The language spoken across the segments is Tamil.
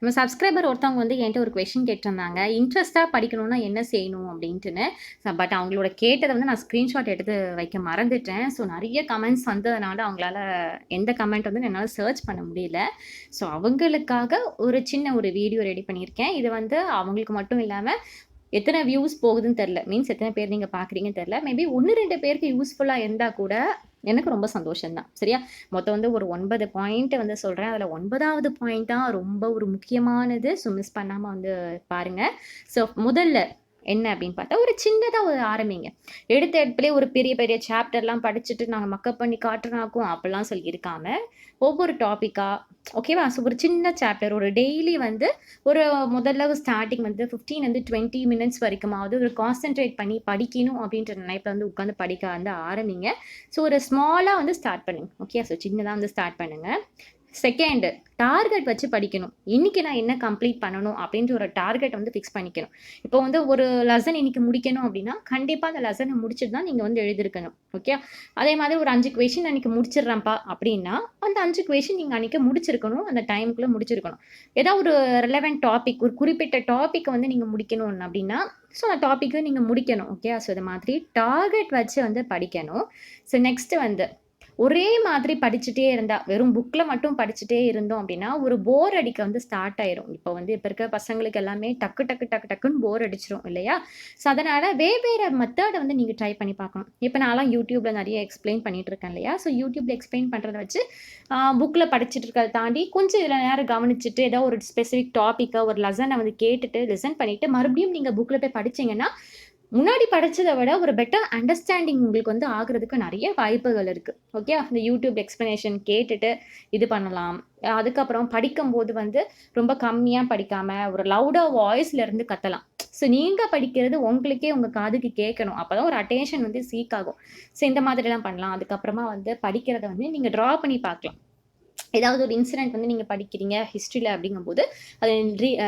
நம்ம சப்ஸ்கிரைபர் ஒருத்தவங்க வந்து என்கிட்ட ஒரு கொஸ்டின் கேட்டிருந்தாங்க. இன்ட்ரெஸ்ட்டா படிக்கணும்னா என்ன செய்யணும் அப்டின்ட்டுன்னு. பட் அவங்களோட கேட்டத வந்து நான் ஸ்க்ரீன்ஷாட் எடுத்து வைக்க மறந்துட்டேன். ஸோ நெறைய கமெண்ட்ஸ் வந்ததுனால அவங்களால எந்த கமெண்ட் வந்து என்னால சர்ச் பண்ண முடியல. ஸோ அவங்களுக்காக ஒரு சின்ன ஒரு வீடியோ ரெடி பண்ணியிருக்கேன். இது வந்து அவங்களுக்கு மட்டும் இல்லாம எத்தன வியூஸ் போகுதுன்னு தெரியல. மீன்ஸ் எத்தன பேர் நீங்க பார்க்குறீங்கன்னு தெரியல. மேபி 1, 2 பேருக்கு யூஸ்ஃபுல்லா இருந்தா கூட எனக்கு ரொம்ப சந்தோஷம் தான். சரியா? மொத்தம் வந்து ஒரு 9 பாயிண்ட் வந்து சொல்றேன். அதுல 9வது பாயிண்ட் தான் ரொம்ப ஒரு முக்கியமானது. ஸோ மிஸ் பண்ணாம வந்து பாருங்க. ஸோ முதல்ல என்ன அப்படின்னு பார்த்தா, ஒரு சின்னதா ஒரு ஆரம்பிங்க. எடுத்த எடுப்பிலே ஒரு பெரிய பெரிய சாப்டர்லாம் படிச்சுட்டு நாங்க மக்கப் பண்ணி காட்டுறாக்கும் அப்படிலாம் சொல்லி இருக்காம, ஒவ்வொரு டாபிக்கா ஓகேவா? ஸோ ஒரு சின்ன சாப்டர் ஒரு டெய்லி வந்து ஒரு முதல்ல ஸ்டார்ட்டிங் வந்து 15 வந்து 20 மினிட்ஸ் வரைக்குமாவது ஒரு கான்சன்ட்ரேட் பண்ணி படிக்கணும் அப்படின்ற நினைப்புல வந்து உட்காந்து படிக்க வந்து ஆரம்பிங்க. ஸோ ஒரு ஸ்மாலா வந்து ஸ்டார்ட் பண்ணுங்க. ஓகே. ஸோ சின்னதா வந்து ஸ்டார்ட் பண்ணுங்க. செகண்ட் டார்கெட் வச்சு படிக்கணும். இன்னைக்கு நான் என்ன கம்ப்ளீட் பண்ணணும் அப்படின்ற ஒரு டார்கெட் வந்து ஃபிக்ஸ் பண்ணிக்கணும். இப்போ வந்து ஒரு லெசன் இன்னைக்கு முடிக்கணும் அப்படின்னா, கண்டிப்பா அந்த லெசன முடிச்சுட்டு தான் நீங்க வந்து எழுதியிருக்கணும். ஓகே. அதே மாதிரி ஒரு 5 கொஸ்டின் அன்னைக்கு முடிச்சிடுறேன்ப்பா அப்படின்னா, அந்த 5 கொஸ்டின் நீங்க அன்னைக்கு முடிச்சிருக்கணும். அந்த டைம்க்குள்ள முடிச்சிருக்கணும். ஏதாவது ஒரு ரெலவென்ட் டாபிக், ஒரு குறிப்பிட்ட டாபிக் வந்து நீங்க முடிக்கணும் அப்படின்னா, ஸோ அந்த டாபிக்க நீங்க முடிக்கணும். ஓகே. ஸோ இது மாதிரி டார்கெட் வச்சு வந்து படிக்கணும். ஸோ நெக்ஸ்ட் வந்து ஒரே மாதிரி படிச்சுட்டே இருந்தா, வெறும் புக்ல மட்டும் படிச்சுட்டே இருந்தோம் அப்படின்னா, ஒரு போர் அடிக்க வந்து ஸ்டார்ட் ஆயிரும். இப்போ வந்து இப்ப இருக்க பசங்களுக்கு எல்லாமே டக்கு டக்கு டக்கு டக்குன்னு போர் அடிச்சுரும் இல்லையா? ஸோ அதனால வேற மெத்தட வந்து நீங்க ட்ரை பண்ணி பார்க்கணும். இப்ப நான்லாம் YouTubeல நெறைய எக்ஸ்ப்ளைன் பண்ணிட்டு இருக்கேன் இல்லையா? ஸோ YouTubeல எக்ஸ்ப்ளைன் பண்றத வச்சு, புக்ல படிச்சுட்டு இருக்கிறத தாண்டி கொஞ்சம் இதுல நேரம் கவனிச்சுட்டு, ஏதோ ஒரு ஸ்பெசிஃபிக் டாபிக்க ஒரு லெசன வந்து கேட்டுட்டு, லிசன் பண்ணிட்டு, மறுபடியும் நீங்க புக்ல போய் படிச்சீங்கன்னா, முன்னாடி படிச்சத விட ஒரு பெட்டர் அண்டர்ஸ்டாண்டிங் உங்களுக்கு வந்து ஆகுறதுக்கு நெறைய வாய்ப்புகள் இருக்கு. ஓகே. அந்த YouTube எக்ஸ்ப்ளனேஷன் கேட்டுட்டு இது பண்ணலாம். அதுக்கப்புறம் படிக்கும்போது வந்து ரொம்ப கம்மியா படிக்காம, ஒரு லவுடா வாய்ஸ்ல இருந்து கத்தலாம். ஸோ நீங்க படிக்கிறது உங்களுக்கே உங்க காதுக்கு கேட்கணும். அப்பதான் ஒரு அட்டென்ஷன் வந்து சீக் ஆகும். ஸோ இந்த மாதிரிலாம் பண்ணலாம். அதுக்கப்புறமா வந்து படிக்கிறத வந்து நீங்க ட்ரா பண்ணி பார்க்கலாம். ஏதாவது ஒரு இன்சிடென்ட் வந்து நீங்க படிக்கிறீங்க ஹிஸ்ட்ரியில அப்படிங்கும்போது, அத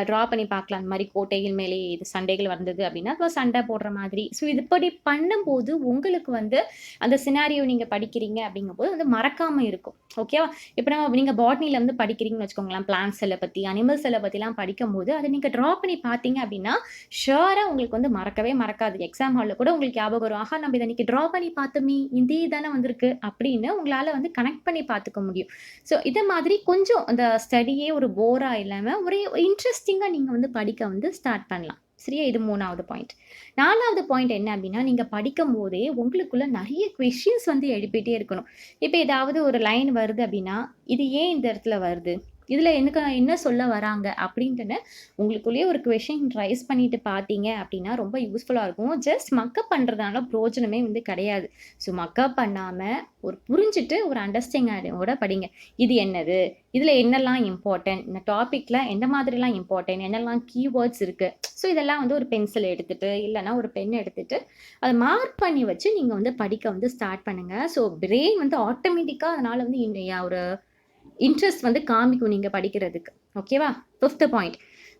ட்ரா பண்ணி பார்க்கலாம். அந்த மாரி கோட்டைகள் மேலே இது சண்டைகள் வந்தது அப்படின்னா, அப்ப சண்டை போடுற மாதிரி. ஸோ இதுபடி பண்ணும்போது உங்களுக்கு வந்து அந்த சினாரியோ நீங்க படிக்கிறீங்க அப்படிங்கும்போது வந்து மறக்காம இருக்கும். ஓகேவா? இப்ப நீங்க பாட்னில வந்து படிக்கிறீங்கன்னு வச்சுக்கோங்களேன். பிளான்ட்ஸ் செல்ல பத்தி, அனிமல் செல்ல பத்திலாம் படிக்கும்போது, அத நீங்க ட்ரா பண்ணி பார்த்தீங்க அப்படின்னா, ஷூரா உங்களுக்கு வந்து மறக்கவே மறக்காது. எக்ஸாம் ஹால்ல கூட உங்களுக்கு ஞாபகம் வரும். ஆஹா! நம்ம இத அன்னைக்கு ட்ரா பண்ணி பார்த்தோமே, இதே தானே வந்திருக்கு அப்படின்னு உங்களால வந்து கனெக்ட் பண்ணி பார்த்துக்க முடியும். ஸோ இத மாதிரி கொஞ்சம் அந்த ஸ்டடியே ஒரு போரா இல்லாம, ஒரே இன்ட்ரஸ்டிங்கா நீங்க வந்து படிக்க வந்து ஸ்டார்ட் பண்ணலாம். சரியா? இது 3வது பாயிண்ட். 4வது பாயிண்ட் என்ன அப்டின்னா, நீங்க படிக்கும்போதே உங்களுக்குள்ள நெறைய கொஸ்டின்ஸ் வந்து எழுப்பிட்டே இருக்கணும். இப்ப ஏதாவது ஒரு லைன் வருது அப்டின்னா, இது ஏன் இந்த இடத்துல வருது? இதுல எனக்கு என்ன சொல்ல வராங்க? அப்டின்ட்டுன்னு உங்களுக்குள்ளேயே ஒரு கொஸ்டின் ரைஸ் பண்ணிட்டு பார்த்தீங்க அப்டின்னா, ரொம்ப யூஸ்ஃபுல்லா இருக்கும். ஜஸ்ட் மக்கப் பண்றதுனால பிரயோஜனமே வந்து கிடையாது. ஸோ மக்கப் பண்ணாம, ஒரு புரிஞ்சுட்டு ஒரு அண்டர்ஸ்டாண்டிங்கோட படிங்க. இது என்னது? இதுல என்னலாம் இம்பார்ட்டன்ட்? இந்த டாபிக்ல எந்த மாதிரிலாம் இம்பார்ட்டன்ட்? என்னலாம் கீவேர்ட்ஸ் இருக்கு? ஸோ இதெல்லாம் வந்து ஒரு பென்சில் எடுத்துட்டு, இல்லன்னா ஒரு பென் எடுத்துட்டு, அத மார்க் பண்ணி வச்சு நீங்க வந்து படிக்க வந்து ஸ்டார்ட் பண்ணுங்க. ஸோ பிரெயின் வந்து ஆட்டோமேட்டிக்கா அதனால வந்து ஒரு இன்ட்ரெஸ்ட் வந்து காமிக்கும் நீங்க படிக்கிறதுக்கு. ஓகேவா? Fifth point.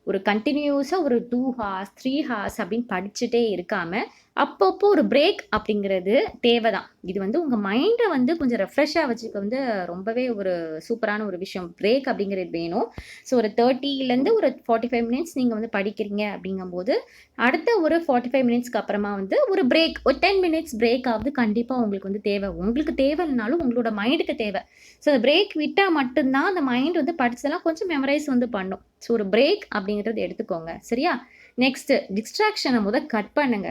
ஒரு கன்டினியூஸா ஒரு 2 ஹார்ஸ், 3 ஹார்ஸ் அப்படின்னு படிச்சுட்டே இருக்காம, அப்பப்போ ஒரு பிரேக் அப்படிங்கிறது தேவைதான். இது வந்து உங்க மைண்ட வந்து கொஞ்சம் ரெஃப்ரெஷ்ஷா வச்சுக்க வந்து ரொம்பவே ஒரு சூப்பரான ஒரு விஷயம். பிரேக் அப்படிங்கிறது வேணும். ஸோ ஒரு 30லேருந்து ஒரு 45 மினிட்ஸ் நீங்க வந்து படிக்கிறீங்க அப்படிங்கும்போது, அடுத்த ஒரு 45 மினிட்ஸ்க்கு அப்புறமா வந்து ஒரு பிரேக், ஒரு 10 மினிட்ஸ் பிரேக் ஆவது கண்டிப்பா உங்களுக்கு வந்து தேவை. உங்களுக்கு தேவைன்னாலும் உங்களோட மைண்டுக்கு தேவை. ஸோ அந்த பிரேக் விட்டா மட்டும் தான் அந்த மைண்ட் வந்து படிச்சதெல்லாம் கொஞ்சம் மெமரைஸ் வந்து பண்ணும். ஸோ ஒரு பிரேக் அப்படிங்கிறது எடுத்துக்கோங்க. சரியா? நெக்ஸ்ட் டிஸ்ட்ராக்ஷன கட் பண்ணுங்க.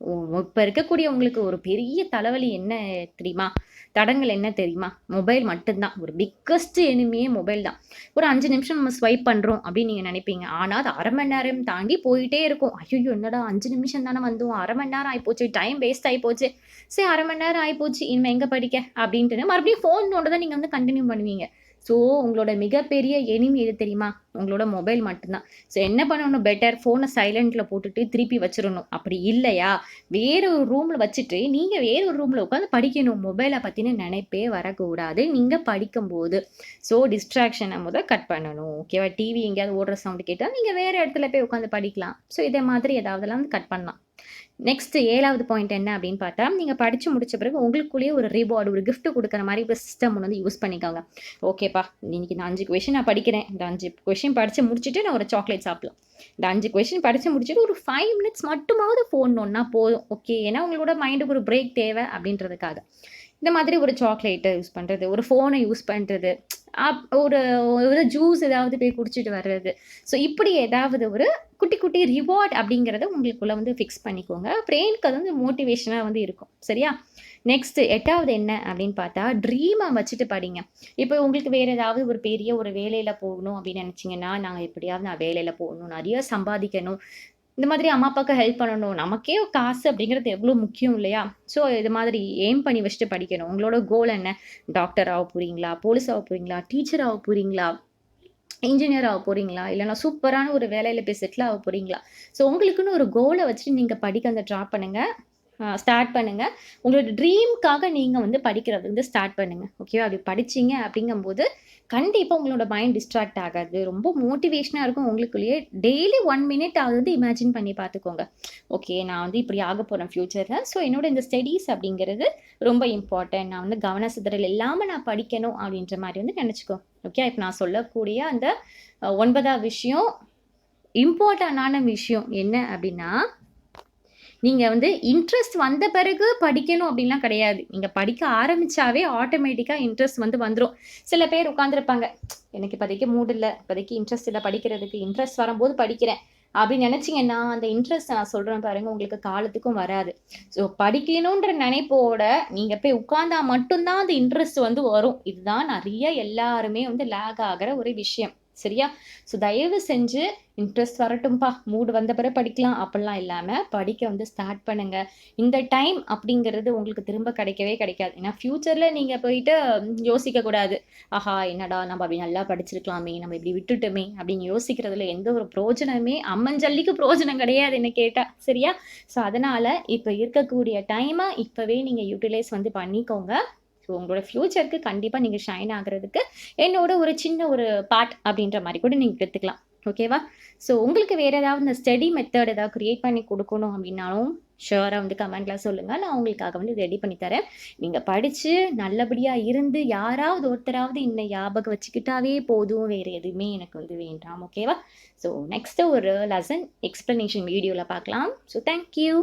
ஓ இப்ப இருக்கக்கூடிய உங்களுக்கு ஒரு பெரிய தலைவலி என்ன தெரியுமா? தடங்கல் என்ன தெரியுமா? மொபைல் மட்டும் தான். ஒரு பிக்கஸ்ட் எனிமியே மொபைல் தான். ஒரு 5 நிமிஷம் நம்ம ஸ்வைப் பண்றோம் அப்படின்னு நீங்க நினைப்பீங்க. ஆனா அது 1/2 மணி நேரம் தாண்டி போயிட்டே இருக்கும். ஐய்யய்யோ! என்னடா 5 நிமிஷம் தானே வந்தோம். 1/2 மணி நேரம் ஆயிப்போச்சு. டைம் வேஸ்ட் ஆயிப்போச்சு. சரி 1/2 மணி நேரம் ஆயிப்போச்சு. இனிமே எங்க படிக்க? அப்படின்ட்டுன்னு மறுபடியும் ஃபோன் நோண்ட தான் நீங்க வந்து கன்டின்யூ பண்ணுவீங்க. ஸோ உங்களோட மிகப்பெரிய எனிமி எது தெரியுமா? உங்களோட மொபைல் மட்டும் தான். ஸோ என்ன பண்ணணும் பெட்டர் ஃபோன சைலன்ட்ல போட்டுட்டு திருப்பி வச்சிரணும். அப்படி இல்லையா, வேற ஒரு ரூம்ல வச்சுட்டு, நீங்க வேற ஒரு ரூம்ல உட்காந்து படிக்கணும். மொபைல பத்தின நினைப்பே வரக்கூடாது. நீங்க படிக்கும்போது. ஸோ டிஸ்ட்ராக்ஷன கட் பண்ணணும். ஓகேவா? டிவி எங்கேயாவது ஓடுற சவுண்ட் கேட்டா, நீங்க வேற இடத்துல போய் உட்காந்து படிக்கலாம். ஸோ இதே மாதிரி ஏதாவதெல்லாம் கட் பண்ணலாம். நெக்ஸ்ட் 7வது பாயிண்ட் என்ன அப்படின்னு பார்த்தா, நீங்க படிச்சு முடிச்ச பிறகு உங்களுக்குள்ளேயே ஒரு ரிவார்ட், ஒரு கிஃப்ட் குடுக்குற மாரி ஒரு சிஸ்டம் ஒண்ணு வந்து யூஸ் பண்ணிக்கோங்க. ஓகேப்பா, இன்னைக்கு இந்த 5 கொஸ்டின் நான் படிக்கிறேன். இந்த 5 கொஸ்டின் படிச்சு முடிச்சுட்டு நான் ஒரு சாக்லேட் சாப்பிடலாம். இந்த 5 கொஸ்டின் படிச்சு முடிச்சுட்டு ஒரு 5 மினிட்ஸ் மட்டுமாவது ஃபோன் நோண்டுனா போதும். ஓகே. ஏன்னா உங்களோட மைண்டுக்கு ஒரு பிரேக் தேவை அப்படின்றதுக்காக. இந்த மாதிரி ஒரு சாக்லேட்ட யூஸ் பண்றது, ஒரு ஃபோன யூஸ் பண்றது, ஒரு ஒரு ஜூஸ் ஏதாவது போய் குடிச்சிட்டு வர்றது. ஸோ இப்படி ஏதாவது ஒரு குட்டி குட்டி ரிவார்ட் அப்படிங்கிறத உங்களுக்குள்ள வந்து ஃபிக்ஸ் பண்ணிக்கோங்க. பிரெயினுக்கு அது வந்து மோட்டிவேஷனா வந்து இருக்கும். சரியா? நெக்ஸ்ட் 8வது என்ன அப்படின்னு பார்த்தா, ட்ரீம வச்சுட்டு படிங்க. இப்போ உங்களுக்கு வேற ஏதாவது ஒரு பெரிய ஒரு வேலையில போகணும் அப்படின்னு நினைச்சீங்கன்னா, நான் வேலையில போகணும், நெறைய சம்பாதிக்கணும். இந்த மாதிரி அம்மா, அப்பாவுக்கு ஹெல்ப் பண்ணணும். நமக்கே காசு அப்படிங்கிறது எவ்வளோ முக்கியம் இல்லையா? ஸோ இது மாதிரி எய்ம் பண்ணி வச்சுட்டு படிக்கணும். உங்களோட கோல் என்ன? டாக்டர் ஆக போறீங்களா? போலீஸ் ஆக போறீங்களா? டீச்சர் ஆக போறீங்களா? இன்ஜினியர் ஆக போறீங்களா? இல்லன்னா சூப்பரான ஒரு வேலையில போய் செட்டில் ஆக போறீங்களா? ஸோ உங்களுக்குன்னு ஒரு கோல வச்சுட்டு நீங்க படிக்க அந்த ட்ரா பண்ணுங்க. ஸ்டார்ட் பண்ணுங்க. உங்களோட ட்ரீம்க்காக நீங்க வந்து படிக்கிறத வந்து ஸ்டார்ட் பண்ணுங்க. ஓகேவா? அப்படி படிச்சீங்க அப்படிங்கும்போது, கண்டிப்பா உங்களோட மைண்ட் டிஸ்ட்ராக்ட் ஆகாது. ரொம்ப மோட்டிவேஷனா இருக்கும் உங்களுக்குள்ளேயே. டெய்லி 1 மினிட் ஆவது வந்து இமேஜின் பண்ணி பார்த்துக்கோங்க. ஓகே, நான் வந்து இப்படி ஆகப்போறேன் ஃபியூச்சர்ல. ஸோ என்னோட இந்த ஸ்டடீஸ் அப்படிங்கிறது ரொம்ப இம்பார்ட்டன்ட். நான் வந்து கவன சிதறல் இல்லாம நான் படிக்கணும் அப்படின்ற மாரி வந்து நெனச்சுக்கோ. ஓகே. இப்ப நான் சொல்லக்கூடிய அந்த 9வது விஷயம், இம்பார்ட்டன்டான விஷயம் என்ன அப்படின்னா, நீங்க வந்து இன்ட்ரெஸ்ட் வந்த பிறகு படிக்கணும் அப்படின்லாம் கிடையாது. நீங்க படிக்க ஆரம்பிச்சாவே ஆட்டோமேட்டிக்கா இன்ட்ரெஸ்ட் வந்து வந்துரும். சில பேர் உட்கார்ந்திருப்பாங்க. எனக்கு இப்போதைக்கு மூட் இல்ல. இப்போதைக்கு இன்ட்ரெஸ்ட் இல்ல படிக்கிறதுக்கு. இன்ட்ரெஸ்ட் வரும்போது படிக்கிறேன். அப்படின்னு நினைச்சீங்கன்னா, அந்த இன்ட்ரெஸ்ட் நான் சொல்றேன் பாருங்க, உங்களுக்கு காலத்துக்கும் வராது. ஸோ படிக்கணுன்ற நினைப்போட நீங்க போய் உட்கார்ந்தா மட்டும் தான் அந்த இன்ட்ரெஸ்ட் வந்து வரும். இதுதான் நெறைய எல்லாருமே வந்து லேக் ஆகுற ஒரு விஷயம். சரியா? ஸோ தயவு செஞ்சு இன்ட்ரெஸ்ட் வரட்டும்பா, மூட் வந்த பிறகு படிக்கலாம் அப்படிலாம் இல்லாம, படிக்க வந்து ஸ்டார்ட் பண்ணுங்க. இந்த டைம் அப்படிங்கிறது உங்களுக்கு திரும்ப கிடைக்கவே கிடைக்காது. ஏன்னா ஃபியூச்சர்ல நீங்க போயிட்டு யோசிக்கக்கூடாது. ஆஹா! என்னடா நம்ம அப்படி நல்லா படிச்சிருக்கலாமே, நம்ம இப்படி விட்டுட்டோமே அப்படின்னு யோசிக்கிறதுல எந்த ஒரு பிரயோஜனமே அம்மஞ்சல்லிக்கு பிரயோஜனம் கிடையாது என்ன கேட்டா. சரியா? ஸோ அதனால இப்ப இருக்கக்கூடிய டைம இப்பவே நீங்க யூட்டிலைஸ் வந்து பண்ணிக்கோங்க. ஸோ உங்களோட ஃபியூச்சருக்கு கண்டிப்பா நீங்க ஷைன் ஆகுறதுக்கு என்னோட ஒரு சின்ன ஒரு பார்ட் அப்படின்ற மாரி கூட நீங்க எடுத்துக்கலாம். ஓகேவா? ஸோ உங்களுக்கு வேற ஏதாவது இந்த ஸ்டடி மெத்தட் ஏதாவது கிரியேட் பண்ணி குடுக்கணும் அப்படின்னாலும், ஷூரா வந்து கமெண்ட்ல சொல்லுங்க. நான் உங்களுக்காக வந்து ரெடி பண்ணி தரேன். நீங்க படிச்சு நல்லபடியா இருந்து யாராவது ஒருத்தராவது என்ன ஞாபகம் வச்சுக்கிட்டாவே போதும். வேற எதுவுமே எனக்கு வந்து வேண்டாம். ஓகேவா? ஸோ நெக்ஸ்ட் ஒரு லெசன் எக்ஸ்ப்ளனேஷன் வீடியோல பார்க்கலாம். So thank you.